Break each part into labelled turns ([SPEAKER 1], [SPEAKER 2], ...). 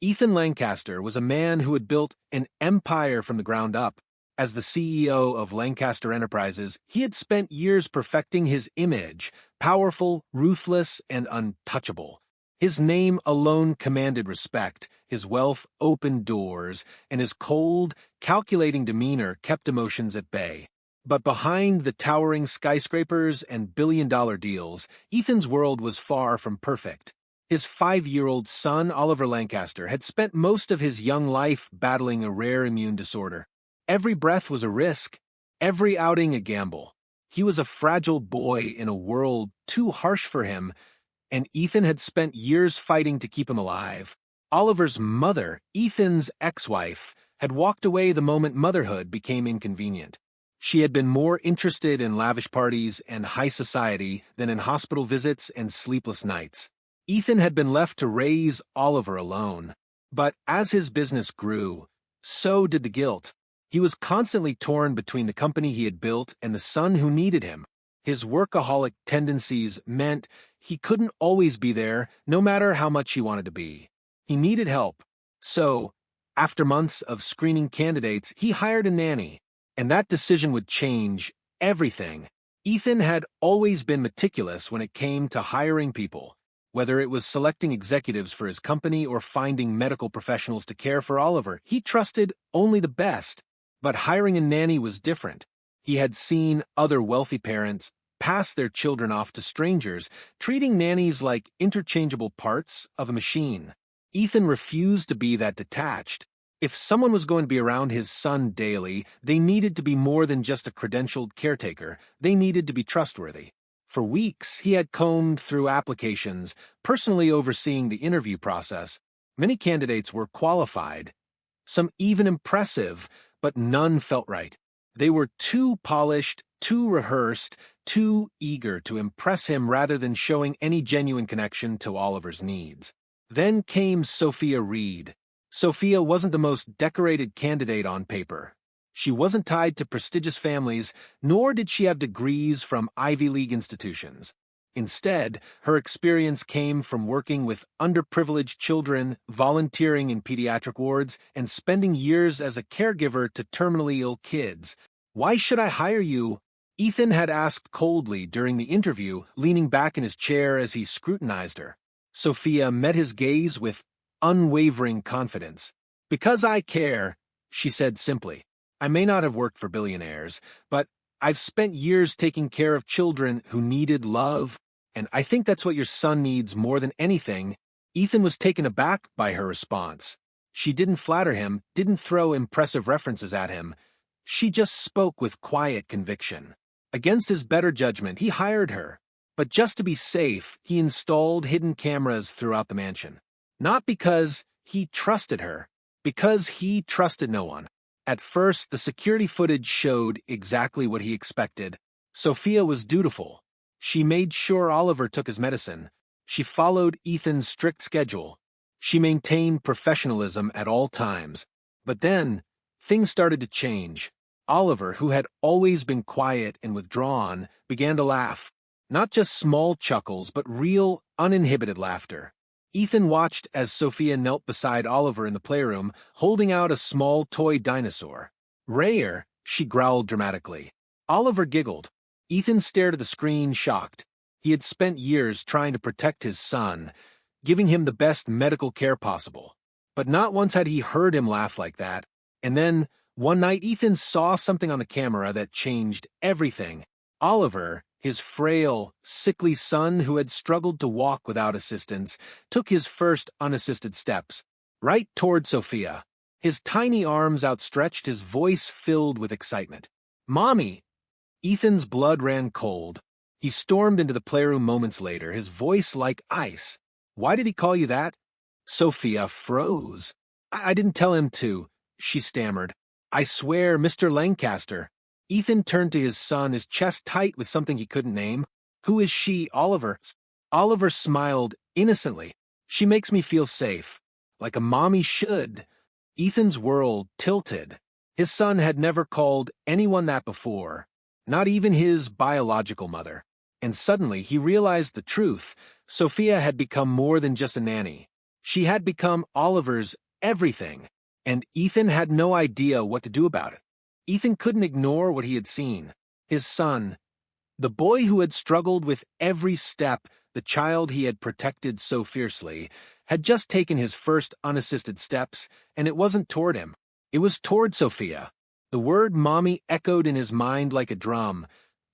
[SPEAKER 1] Ethan Lancaster was a man who had built an empire from the ground up. As the CEO of Lancaster Enterprises, he had spent years perfecting his image, powerful, ruthless, and untouchable. His name alone commanded respect, his wealth opened doors, and his cold, calculating demeanor kept emotions at bay. But behind the towering skyscrapers and billion-dollar deals, Ethan's world was far from perfect. His 5-year-old son, Oliver Lancaster, had spent most of his young life battling a rare immune disorder. Every breath was a risk, every outing a gamble. He was a fragile boy in a world too harsh for him, and Ethan had spent years fighting to keep him alive. Oliver's mother, Ethan's ex-wife, had walked away the moment motherhood became inconvenient. She had been more interested in lavish parties and high society than in hospital visits and sleepless nights. Ethan had been left to raise Oliver alone. But as his business grew, so did the guilt. He was constantly torn between the company he had built and the son who needed him. His workaholic tendencies meant he couldn't always be there, no matter how much he wanted to be. He needed help. So, after months of screening candidates, he hired a nanny. And that decision would change everything. Ethan had always been meticulous when it came to hiring people, whether it was selecting executives for his company or finding medical professionals to care for Oliver. He trusted only the best. But hiring a nanny was different. He had seen other wealthy parents pass their children off to strangers, treating nannies like interchangeable parts of a machine. Ethan refused to be that detached. If someone was going to be around his son daily, they needed to be more than just a credentialed caretaker. They needed to be trustworthy. For weeks, he had combed through applications, personally overseeing the interview process. Many candidates were qualified, some even impressive, but none felt right. They were too polished, too rehearsed, too eager to impress him rather than showing any genuine connection to Oliver's needs. Then came Sophia Reed. Sophia wasn't the most decorated candidate on paper. She wasn't tied to prestigious families, nor did she have degrees from Ivy League institutions. Instead, her experience came from working with underprivileged children, volunteering in pediatric wards, and spending years as a caregiver to terminally ill kids. "Why should I hire you?" Ethan had asked coldly during the interview, leaning back in his chair as he scrutinized her. Sophia met his gaze with unwavering confidence. "Because I care," she said simply. "I may not have worked for billionaires, but I've spent years taking care of children who needed love, and I think that's what your son needs more than anything." Ethan was taken aback by her response. She didn't flatter him, didn't throw impressive references at him. She just spoke with quiet conviction. Against his better judgment, he hired her. But just to be safe, he installed hidden cameras throughout the mansion. Not because he trusted her, because he trusted no one. At first, the security footage showed exactly what he expected. Sophia was dutiful. She made sure Oliver took his medicine. She followed Ethan's strict schedule. She maintained professionalism at all times. But then, things started to change. Oliver, who had always been quiet and withdrawn, began to laugh. Not just small chuckles, but real, uninhibited laughter. Ethan watched as Sophia knelt beside Oliver in the playroom, holding out a small toy dinosaur. "Rare," she growled dramatically. Oliver giggled. Ethan stared at the screen, shocked. He had spent years trying to protect his son, giving him the best medical care possible. But not once had he heard him laugh like that. And then, one night, Ethan saw something on the camera that changed everything. Oliver, his frail, sickly son who had struggled to walk without assistance, took his first unassisted steps, right toward Sophia. His tiny arms outstretched, his voice filled with excitement. "Mommy!" Ethan's blood ran cold. He stormed into the playroom moments later, his voice like ice. "Why did he call you that?" Sophia froze. I didn't tell him to," she stammered. "I swear, Mr. Lancaster." Ethan turned to his son, his chest tight with something he couldn't name. "Who is she, Oliver?" Oliver smiled innocently. "She makes me feel safe, like a mommy should." Ethan's world tilted. His son had never called anyone that before, not even his biological mother. And suddenly he realized the truth. Sophia had become more than just a nanny. She had become Oliver's everything, and Ethan had no idea what to do about it. Ethan couldn't ignore what he had seen. His son, the boy who had struggled with every step, the child he had protected so fiercely, had just taken his first unassisted steps, and it wasn't toward him. It was toward Sophia. The word mommy echoed in his mind like a drum,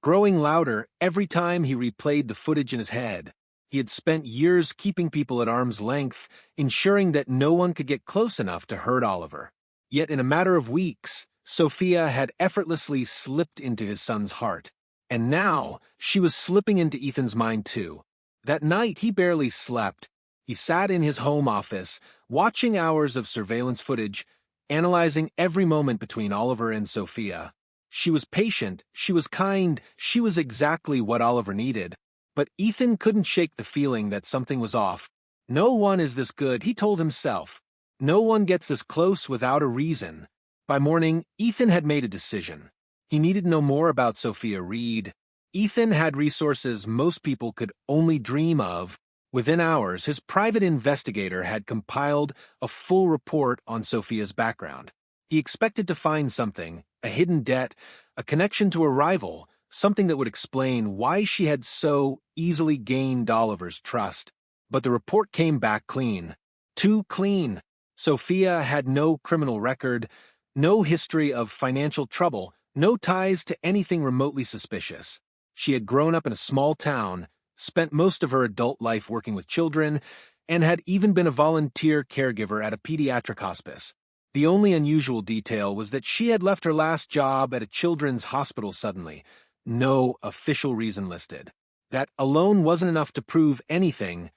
[SPEAKER 1] growing louder every time he replayed the footage in his head. He had spent years keeping people at arm's length, ensuring that no one could get close enough to hurt Oliver. Yet in a matter of weeks, Sophia had effortlessly slipped into his son's heart. And now, she was slipping into Ethan's mind too. That night, he barely slept. He sat in his home office, watching hours of surveillance footage, analyzing every moment between Oliver and Sophia. She was patient, she was kind, she was exactly what Oliver needed. But Ethan couldn't shake the feeling that something was off. No one is this good, he told himself. No one gets this close without a reason. By morning, Ethan had made a decision. He needed to know more about Sophia Reed. Ethan had resources most people could only dream of. Within hours, his private investigator had compiled a full report on Sophia's background. He expected to find something, a hidden debt, a connection to a rival, something that would explain why she had so easily gained Oliver's trust. But the report came back clean. Too clean. Sophia had no criminal record, no history of financial trouble, no ties to anything remotely suspicious. She had grown up in a small town, spent most of her adult life working with children, and had even been a volunteer caregiver at a pediatric hospice. The only unusual detail was that she had left her last job at a children's hospital suddenly. No official reason listed. That alone wasn't enough to prove anything,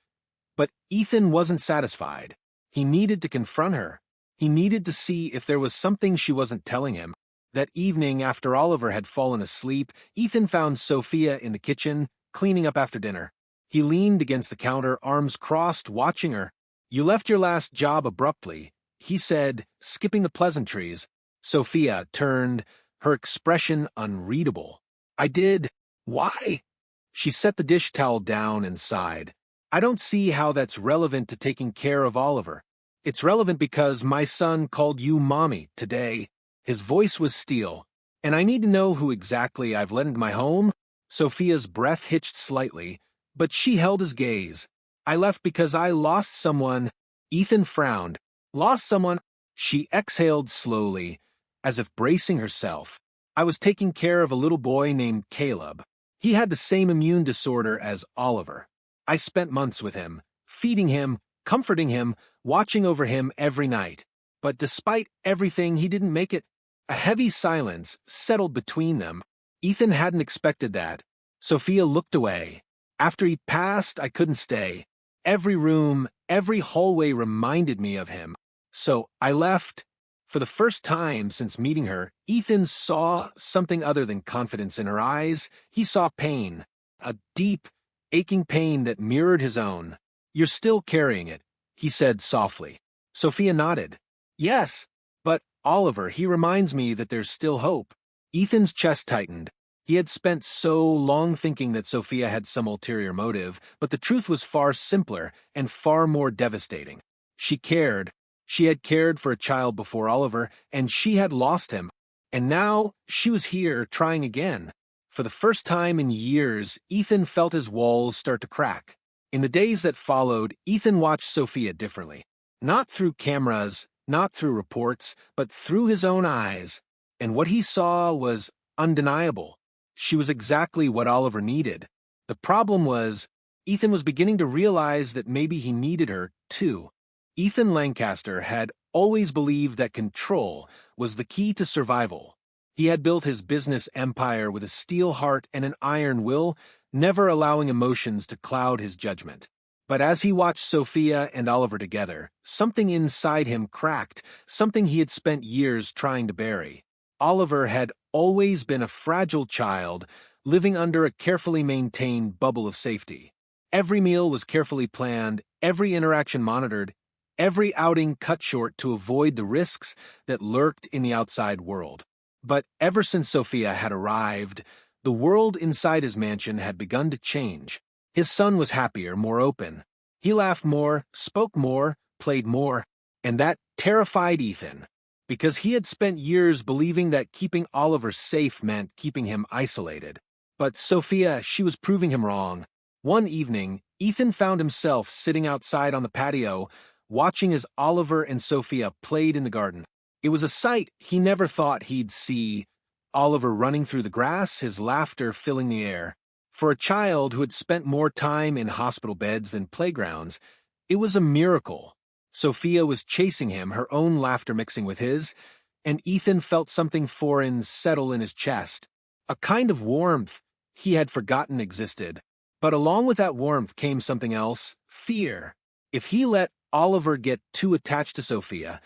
[SPEAKER 1] but Ethan wasn't satisfied. He needed to confront her. He needed to see if there was something she wasn't telling him. That evening, after Oliver had fallen asleep, Ethan found Sophia in the kitchen, cleaning up after dinner. He leaned against the counter, arms crossed, watching her. "You left your last job abruptly," he said, skipping the pleasantries. Sophia turned, her expression unreadable. "I did. Why?" She set the dish towel down and sighed. "I don't see how that's relevant to taking care of Oliver. It's relevant because my son called you mommy today." His voice was steel. "And I need to know who exactly I've let into my home?" Sophia's breath hitched slightly, but she held his gaze. "I left because I lost someone." Ethan frowned. "Lost someone?" She exhaled slowly, as if bracing herself. "I was taking care of a little boy named Caleb. He had the same immune disorder as Oliver. I spent months with him, feeding him, comforting him, watching over him every night. But despite everything, he didn't make it." A heavy silence settled between them. Ethan hadn't expected that. Sophia looked away. "After he passed, I couldn't stay. Every room, every hallway reminded me of him. So I left." For the first time since meeting her, Ethan saw something other than confidence in her eyes. He saw pain. A deep, aching pain that mirrored his own. "You're still carrying it," he said softly. Sophia nodded. "Yes, but Oliver, he reminds me that there's still hope." Ethan's chest tightened. He had spent so long thinking that Sophia had some ulterior motive, but the truth was far simpler and far more devastating. She cared. She had cared for a child before Oliver, and she had lost him. And now she was here, trying again. For the first time in years, Ethan felt his walls start to crack. In the days that followed, Ethan watched Sophia differently. Not through cameras, not through reports, but through his own eyes. And what he saw was undeniable. She was exactly what Oliver needed. The problem was, Ethan was beginning to realize that maybe he needed her, too. Ethan Lancaster had always believed that control was the key to survival. He had built his business empire with a steel heart and an iron will, never allowing emotions to cloud his judgment. But as he watched Sophia and Oliver together, something inside him cracked, something he had spent years trying to bury. Oliver had always been a fragile child, living under a carefully maintained bubble of safety. Every meal was carefully planned, every interaction monitored, every outing cut short to avoid the risks that lurked in the outside world. But ever since Sophia had arrived, the world inside his mansion had begun to change. His son was happier, more open. He laughed more, spoke more, played more, and that terrified Ethan, because he had spent years believing that keeping Oliver safe meant keeping him isolated. But Sophia, she was proving him wrong. One evening, Ethan found himself sitting outside on the patio, watching as Oliver and Sophia played in the garden. It was a sight he never thought he'd see. Oliver running through the grass, his laughter filling the air. For a child who had spent more time in hospital beds than playgrounds, it was a miracle. Sophia was chasing him, her own laughter mixing with his, and Ethan felt something foreign settle in his chest. A kind of warmth he had forgotten existed. But along with that warmth came something else, fear. If he let Oliver get too attached to Sophia,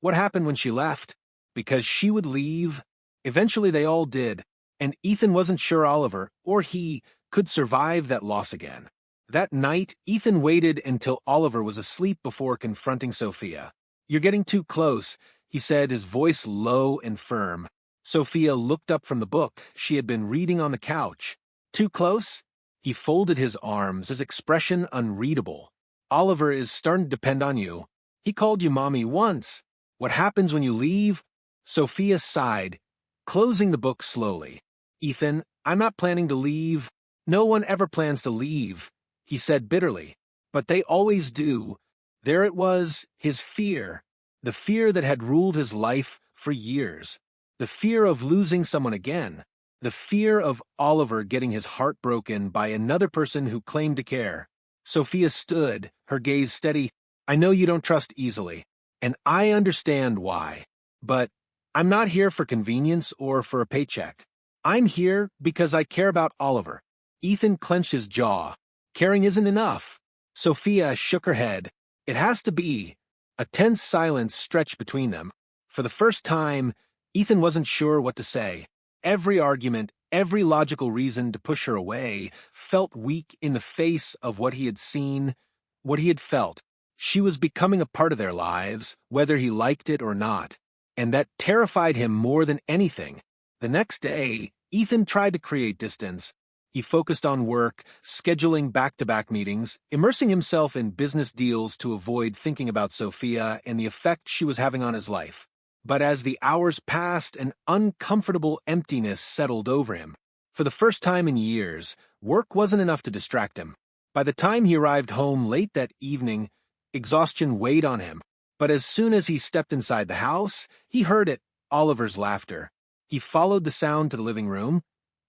[SPEAKER 1] what happened when she left? Because she would leave. Eventually they all did, and Ethan wasn't sure Oliver, or he, could survive that loss again. That night, Ethan waited until Oliver was asleep before confronting Sophia. "You're getting too close," he said, his voice low and firm. Sophia looked up from the book she had been reading on the couch. "Too close?" He folded his arms, his expression unreadable. "Oliver is starting to depend on you. He called you mommy once. What happens when you leave?" Sophia sighed, closing the book slowly. "Ethan, I'm not planning to leave. No one ever plans to leave," he said bitterly. "But they always do." There it was, his fear. The fear that had ruled his life for years. The fear of losing someone again. The fear of Oliver getting his heart broken by another person who claimed to care. Sophia stood, her gaze steady. "I know you don't trust easily, and I understand why. But I'm not here for convenience or for a paycheck. I'm here because I care about Oliver." Ethan clenched his jaw. Caring isn't enough. Sophia shook her head. "It has to be." A tense silence stretched between them. For the first time, Ethan wasn't sure what to say. Every argument, every logical reason to push her away, felt weak in the face of what he had seen, what he had felt. She was becoming a part of their lives, whether he liked it or not. And that terrified him more than anything. The next day, Ethan tried to create distance. He focused on work, scheduling back-to-back meetings, immersing himself in business deals to avoid thinking about Sophia and the effect she was having on his life. But as the hours passed, an uncomfortable emptiness settled over him. For the first time in years, work wasn't enough to distract him. By the time he arrived home late that evening, exhaustion weighed on him. But as soon as he stepped inside the house, he heard it, Oliver's laughter. He followed the sound to the living room,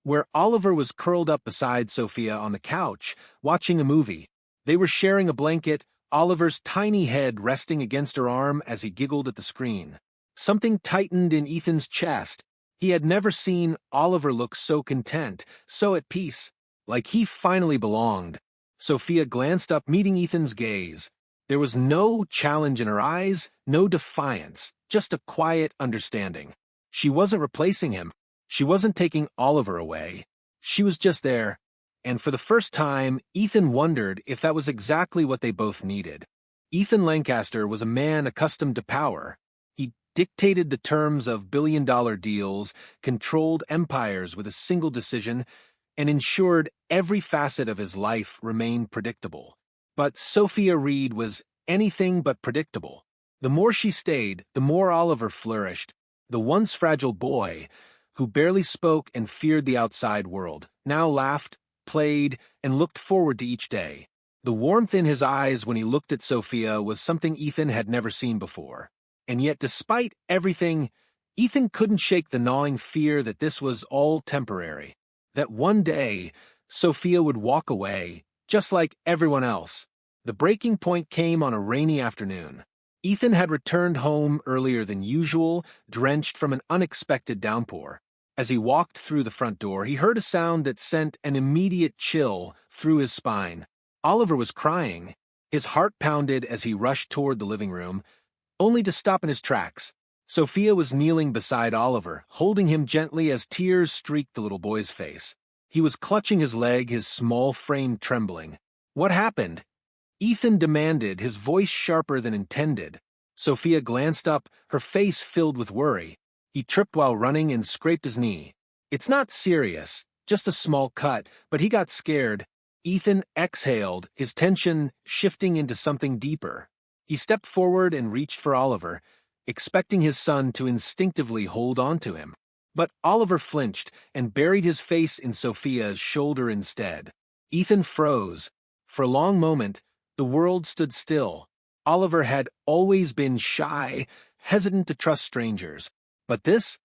[SPEAKER 1] where Oliver was curled up beside Sophia on the couch, watching a movie. They were sharing a blanket, Oliver's tiny head resting against her arm as he giggled at the screen. Something tightened in Ethan's chest. He had never seen Oliver look so content, so at peace, like he finally belonged. Sophia glanced up, meeting Ethan's gaze. There was no challenge in her eyes, no defiance, just a quiet understanding. She wasn't replacing him. She wasn't taking Oliver away. She was just there. And for the first time, Ethan wondered if that was exactly what they both needed. Ethan Lancaster was a man accustomed to power. He dictated the terms of billion-dollar deals, controlled empires with a single decision, and ensured every facet of his life remained predictable. But Sophia Reed was anything but predictable. The more she stayed, the more Oliver flourished. The once fragile boy, who barely spoke and feared the outside world, now laughed, played, and looked forward to each day. The warmth in his eyes when he looked at Sophia was something Ethan had never seen before. And yet, despite everything, Ethan couldn't shake the gnawing fear that this was all temporary. That one day, Sophia would walk away, just like everyone else. The breaking point came on a rainy afternoon. Ethan had returned home earlier than usual, drenched from an unexpected downpour. As he walked through the front door, he heard a sound that sent an immediate chill through his spine. Oliver was crying. His heart pounded as he rushed toward the living room, only to stop in his tracks. Sophia was kneeling beside Oliver, holding him gently as tears streaked the little boy's face. He was clutching his leg, his small frame trembling. "What happened?" Ethan demanded, his voice sharper than intended. Sophia glanced up, her face filled with worry. He tripped while running and scraped his knee. "It's not serious, just a small cut, but he got scared." Ethan exhaled, his tension shifting into something deeper. He stepped forward and reached for Oliver, expecting his son to instinctively hold on to him. But Oliver flinched and buried his face in Sophia's shoulder instead. Ethan froze. For a long moment, the world stood still. Oliver had always been shy, hesitant to trust strangers. But this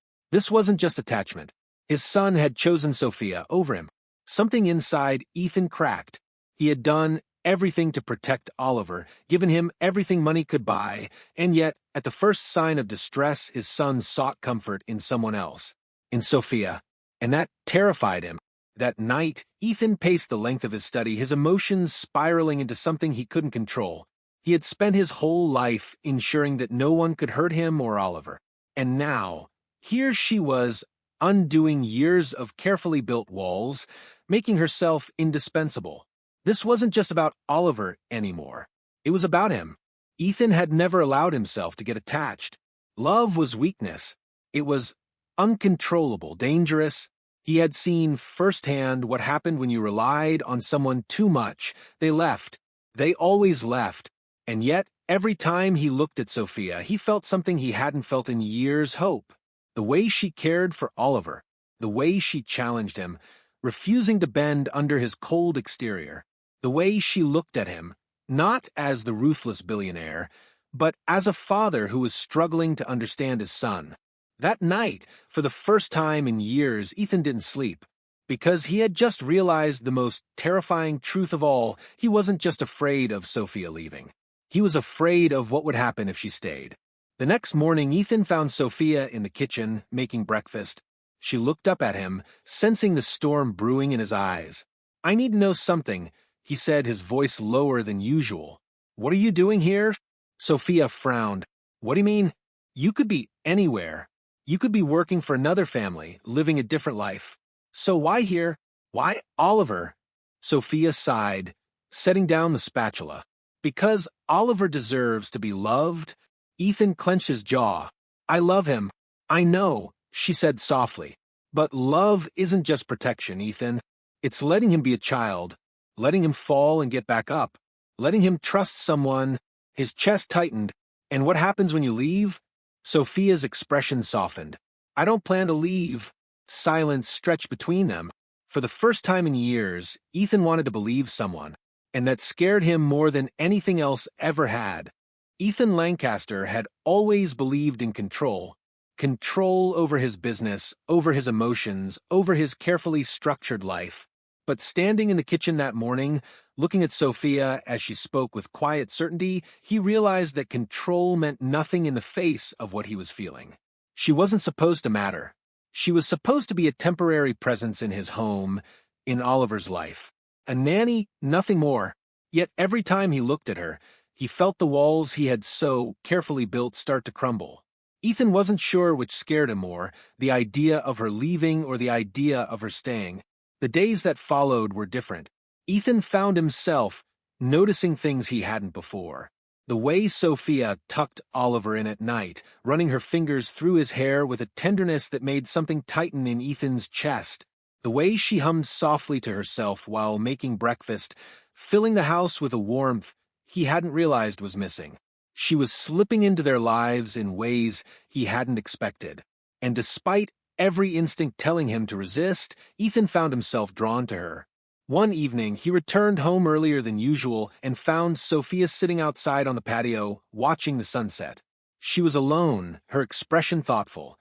[SPEAKER 1] wasn't just attachment. His son had chosen Sophia over him. Something inside Ethan cracked. He had done everything to protect Oliver, given him everything money could buy, and yet, at the first sign of distress, his son sought comfort in someone else, in Sophia, and that terrified him. That night, Ethan paced the length of his study, his emotions spiraling into something he couldn't control. He had spent his whole life ensuring that no one could hurt him or Oliver, and now, here she was, undoing years of carefully built walls, making herself indispensable. This wasn't just about Oliver anymore. It was about him. Ethan had never allowed himself to get attached. Love was weakness. It was uncontrollable, dangerous. He had seen firsthand what happened when you relied on someone too much. They left. They always left. And yet, every time he looked at Sophia, he felt something he hadn't felt in years: hope. The way she cared for Oliver, the way she challenged him, refusing to bend under his cold exterior, the way she looked at him, not as the ruthless billionaire, but as a father who was struggling to understand his son. That night, for the first time in years, Ethan didn't sleep. Because he had just realized the most terrifying truth of all. He wasn't just afraid of Sophia leaving. He was afraid of what would happen if she stayed. The next morning, Ethan found Sophia in the kitchen, making breakfast. She looked up at him, sensing the storm brewing in his eyes. "I need to know something," he said, his voice lower than usual. "What are you doing here?" Sophia frowned. "What do you mean? You could be anywhere. You could be working for another family, living a different life. So why here? Why Oliver?" Sophia sighed, setting down the spatula. "Because Oliver deserves to be loved." Ethan clenched his jaw. "I love him. I know," she said softly. "But love isn't just protection, Ethan. It's letting him be a child, letting him fall and get back up, letting him trust someone." His chest tightened. "And what happens when you leave?" Sophia's expression softened. "I don't plan to leave." Silence stretched between them. For the first time in years, Ethan wanted to believe someone, and that scared him more than anything else ever had. Ethan Lancaster had always believed in control. Control over his business, over his emotions, over his carefully structured life. But standing in the kitchen that morning, looking at Sophia as she spoke with quiet certainty, he realized that control meant nothing in the face of what he was feeling. She wasn't supposed to matter. She was supposed to be a temporary presence in his home, in Oliver's life. A nanny, nothing more. Yet every time he looked at her, he felt the walls he had so carefully built start to crumble. Ethan wasn't sure which scared him more, the idea of her leaving or the idea of her staying. The days that followed were different. Ethan found himself noticing things he hadn't before. The way Sophia tucked Oliver in at night, running her fingers through his hair with a tenderness that made something tighten in Ethan's chest. The way she hummed softly to herself while making breakfast, filling the house with a warmth he hadn't realized was missing. She was slipping into their lives in ways he hadn't expected. And despite every instinct telling him to resist, Ethan found himself drawn to her. One evening, he returned home earlier than usual and found Sophia sitting outside on the patio, watching the sunset. She was alone, her expression thoughtful,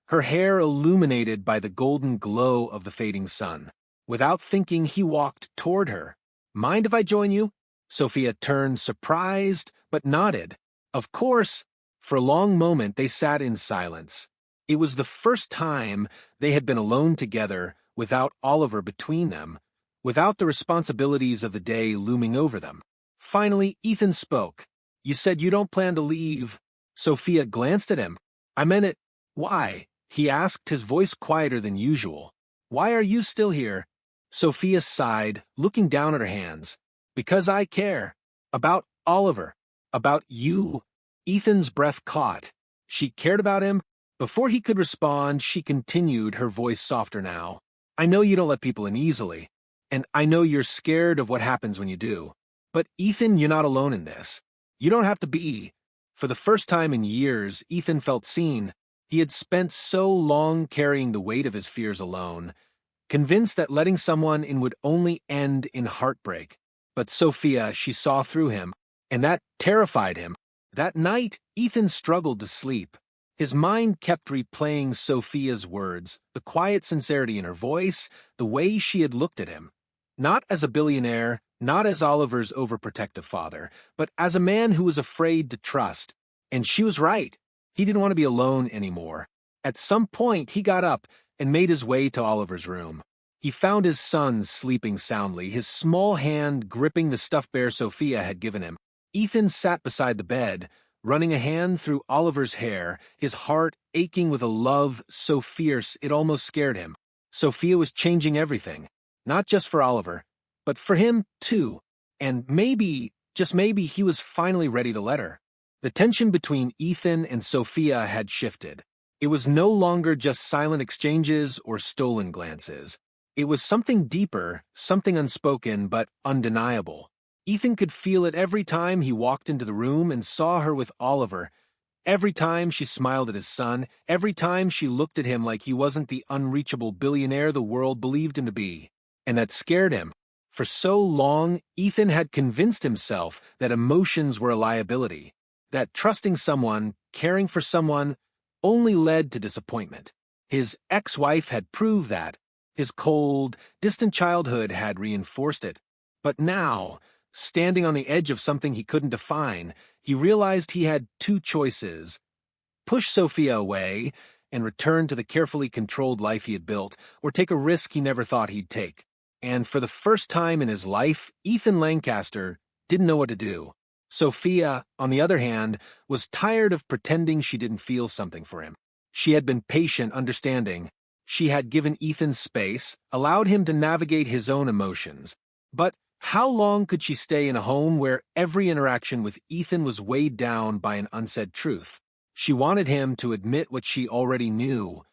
[SPEAKER 1] her hair illuminated by the golden glow of the fading sun. Without thinking, he walked toward her. "Mind if I join you?" Sophia turned, surprised, but nodded. Of course. For a long moment, they sat in silence. It was the first time they had been alone together, without Oliver between them, without the responsibilities of the day looming over them. Finally, Ethan spoke. "You said you don't plan to leave." Sophia glanced at him. "I meant it." "Why?" he asked, his voice quieter than usual. "Why are you still here?" Sophia sighed, looking down at her hands. "Because I care. About Oliver. About you." Ethan's breath caught. She cared about him? Before he could respond, she continued, her voice softer now. "I know you don't let people in easily. And I know you're scared of what happens when you do. But Ethan, you're not alone in this. You don't have to be. For the first time in years, Ethan felt seen. He had spent so long carrying the weight of his fears alone, convinced that letting someone in would only end in heartbreak. But Sophia, she saw through him, and that terrified him. That night, Ethan struggled to sleep. His mind kept replaying Sophia's words, the quiet sincerity in her voice, the way she had looked at him. Not as a billionaire, not as Oliver's overprotective father, but as a man who was afraid to trust. And she was right. He didn't want to be alone anymore. At some point, he got up and made his way to Oliver's room. He found his son sleeping soundly, his small hand gripping the stuffed bear Sophia had given him. Ethan sat beside the bed, running a hand through Oliver's hair, his heart aching with a love so fierce it almost scared him. Sophia was changing everything, not just for Oliver, but for him too. And maybe, just maybe, he was finally ready to let her. The tension between Ethan and Sophia had shifted. It was no longer just silent exchanges or stolen glances. It was something deeper, something unspoken but undeniable. Ethan could feel it every time he walked into the room and saw her with Oliver. Every time she smiled at his son, every time she looked at him like he wasn't the unreachable billionaire the world believed him to be. And that scared him. For so long, Ethan had convinced himself that emotions were a liability, that trusting someone, caring for someone, only led to disappointment. His ex-wife had proved that. His cold, distant childhood had reinforced it. But now, standing on the edge of something he couldn't define, he realized he had two choices: push Sophia away and return to the carefully controlled life he had built, or take a risk he never thought he'd take. And for the first time in his life, Ethan Lancaster didn't know what to do. Sophia, on the other hand, was tired of pretending she didn't feel something for him. She had been patient, understanding. She had given Ethan space, allowed him to navigate his own emotions. But how long could she stay in a home where every interaction with Ethan was weighed down by an unsaid truth? She wanted him to admit what she already knew,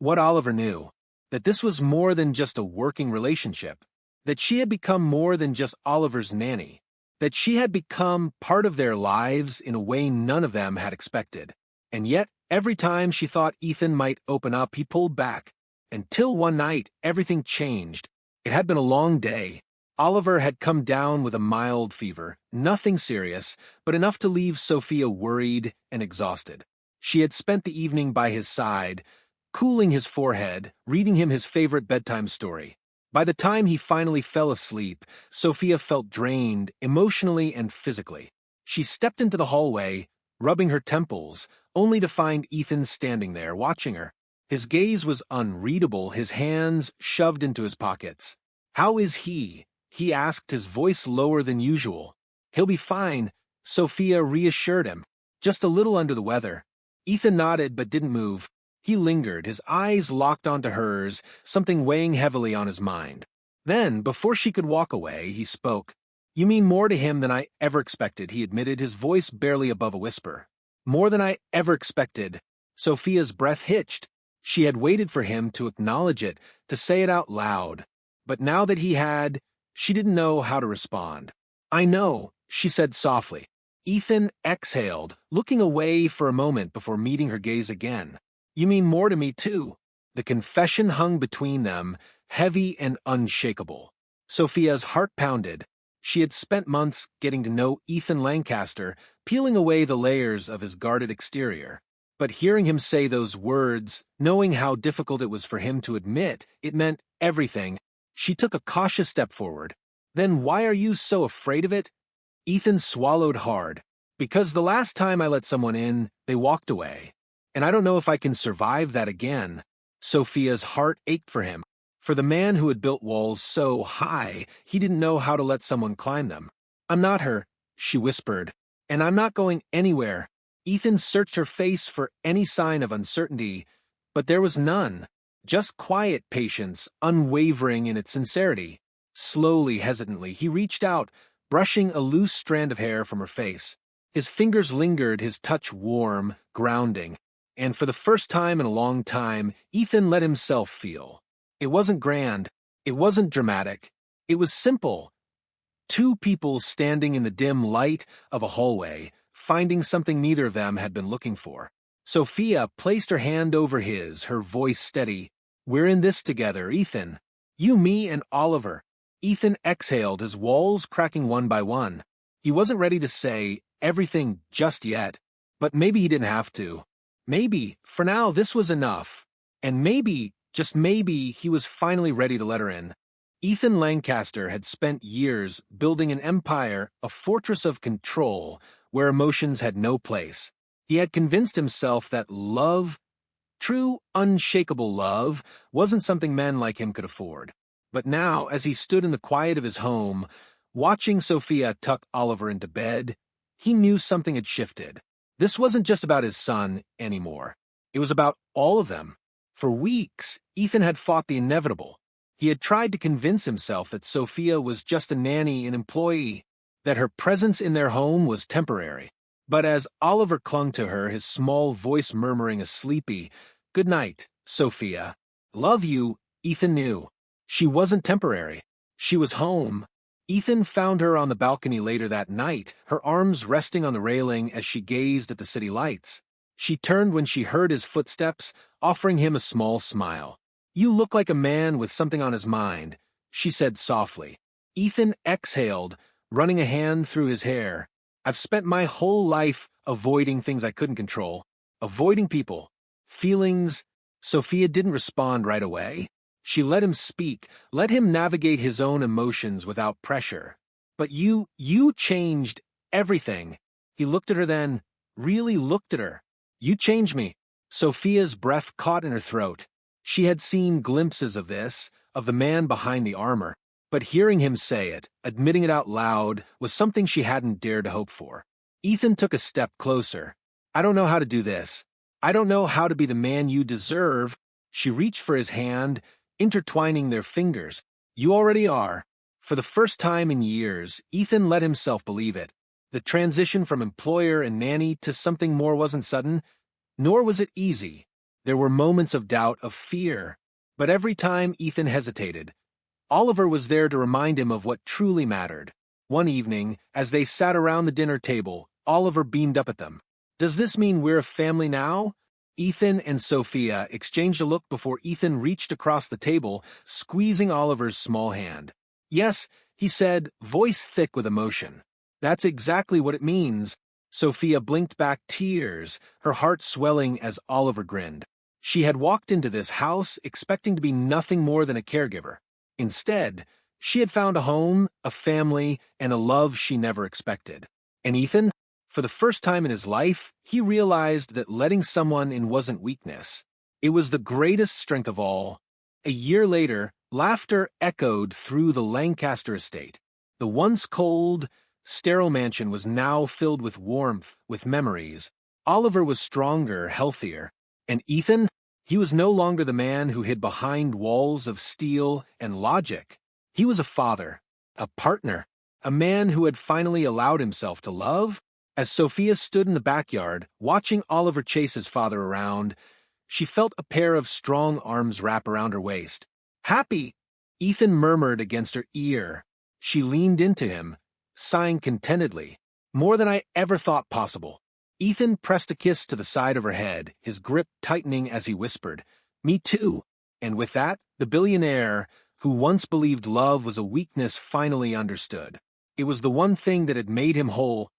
[SPEAKER 1] what Oliver knew, that this was more than just a working relationship, that she had become more than just Oliver's nanny, that she had become part of their lives in a way none of them had expected. And yet, every time she thought Ethan might open up, he pulled back. Until one night, everything changed. It had been a long day. Oliver had come down with a mild fever, nothing serious, but enough to leave Sophia worried and exhausted. She had spent the evening by his side, cooling his forehead, reading him his favorite bedtime story. By the time he finally fell asleep, Sophia felt drained emotionally and physically. She stepped into the hallway, rubbing her temples, only to find Ethan standing there, watching her. His gaze was unreadable, his hands shoved into his pockets. "How is he?" he asked, his voice lower than usual. "He'll be fine," Sophia reassured him. "Just a little under the weather." Ethan nodded but didn't move. He lingered, his eyes locked onto hers, something weighing heavily on his mind. Then, before she could walk away, he spoke. "You mean more to him than I ever expected," he admitted, his voice barely above a whisper. "More than I ever expected." Sophia's breath hitched. She had waited for him to acknowledge it, to say it out loud. But now that he had, she didn't know how to respond. "I know," she said softly. Ethan exhaled, looking away for a moment before meeting her gaze again. "You mean more to me, too." The confession hung between them, heavy and unshakable. Sophia's heart pounded. She had spent months getting to know Ethan Lancaster, peeling away the layers of his guarded exterior. But hearing him say those words, knowing how difficult it was for him to admit, it meant everything. She took a cautious step forward. "Then why are you so afraid of it?" Ethan swallowed hard. "Because the last time I let someone in, they walked away. And I don't know if I can survive that again." Sophia's heart ached for him. For the man who had built walls so high, he didn't know how to let someone climb them. "I'm not her," she whispered. "And I'm not going anywhere." Ethan searched her face for any sign of uncertainty, but there was none. Just quiet patience, unwavering in its sincerity. Slowly, hesitantly, he reached out, brushing a loose strand of hair from her face. His fingers lingered, his touch warm, grounding. And for the first time in a long time, Ethan let himself feel. It wasn't grand. It wasn't dramatic. It was simple. two people standing in the dim light of a hallway, finding something neither of them had been looking for. Sophia placed her hand over his, her voice steady. "We're in this together, Ethan. You, me, and Oliver." Ethan exhaled, his walls cracking one by one. He wasn't ready to say everything just yet, but maybe he didn't have to. Maybe, for now, this was enough. And maybe, just maybe, he was finally ready to let her in. Ethan Lancaster had spent years building an empire, a fortress of control, where emotions had no place. He had convinced himself that love, true, unshakable love, wasn't something men like him could afford. But now, as he stood in the quiet of his home, watching Sophia tuck Oliver into bed, he knew something had shifted. This wasn't just about his son anymore. It was about all of them. For weeks, Ethan had fought the inevitable. He had tried to convince himself that Sophia was just a nanny, an employee, that her presence in their home was temporary. But as Oliver clung to her, his small voice murmuring a sleepy, "Good night, Sophia. Love you," Ethan knew. She wasn't temporary. She was home. Ethan found her on the balcony later that night, her arms resting on the railing as she gazed at the city lights. She turned when she heard his footsteps, offering him a small smile. "You look like a man with something on his mind," she said softly. Ethan exhaled, running a hand through his hair. "I've spent my whole life avoiding things I couldn't control, avoiding people, feelings." Sophia didn't respond right away. She let him speak, let him navigate his own emotions without pressure. "But you changed everything." He looked at her then, really looked at her. "You changed me." Sophia's breath caught in her throat. She had seen glimpses of this, of the man behind the armor, but hearing him say it, admitting it out loud, was something she hadn't dared to hope for. Ethan took a step closer. "I don't know how to do this. I don't know how to be the man you deserve." She reached for his hand, intertwining their fingers. "You already are." For the first time in years, Ethan let himself believe it. The transition from employer and nanny to something more wasn't sudden, nor was it easy. There were moments of doubt, of fear. But every time Ethan hesitated, Oliver was there to remind him of what truly mattered. One evening, as they sat around the dinner table, Oliver beamed up at them. "Does this mean we're a family now?" Ethan and Sophia exchanged a look before Ethan reached across the table, squeezing Oliver's small hand. "Yes," he said, voice thick with emotion. "That's exactly what it means." Sophia blinked back tears, her heart swelling as Oliver grinned. She had walked into this house expecting to be nothing more than a caregiver. Instead, she had found a home, a family, and a love she never expected. And Ethan? For the first time in his life, he realized that letting someone in wasn't weakness. It was the greatest strength of all. A year later, laughter echoed through the Lancaster estate. The once cold, sterile mansion was now filled with warmth, with memories. Oliver was stronger, healthier. And Ethan? He was no longer the man who hid behind walls of steel and logic. He was a father, a partner, a man who had finally allowed himself to love. As Sophia stood in the backyard, watching Oliver chase his father around, she felt a pair of strong arms wrap around her waist. "Happy!" Ethan murmured against her ear. She leaned into him, sighing contentedly. "More than I ever thought possible." Ethan pressed a kiss to the side of her head, his grip tightening as he whispered, "Me too." And with that, the billionaire, who once believed love was a weakness, finally understood. It was the one thing that had made him whole,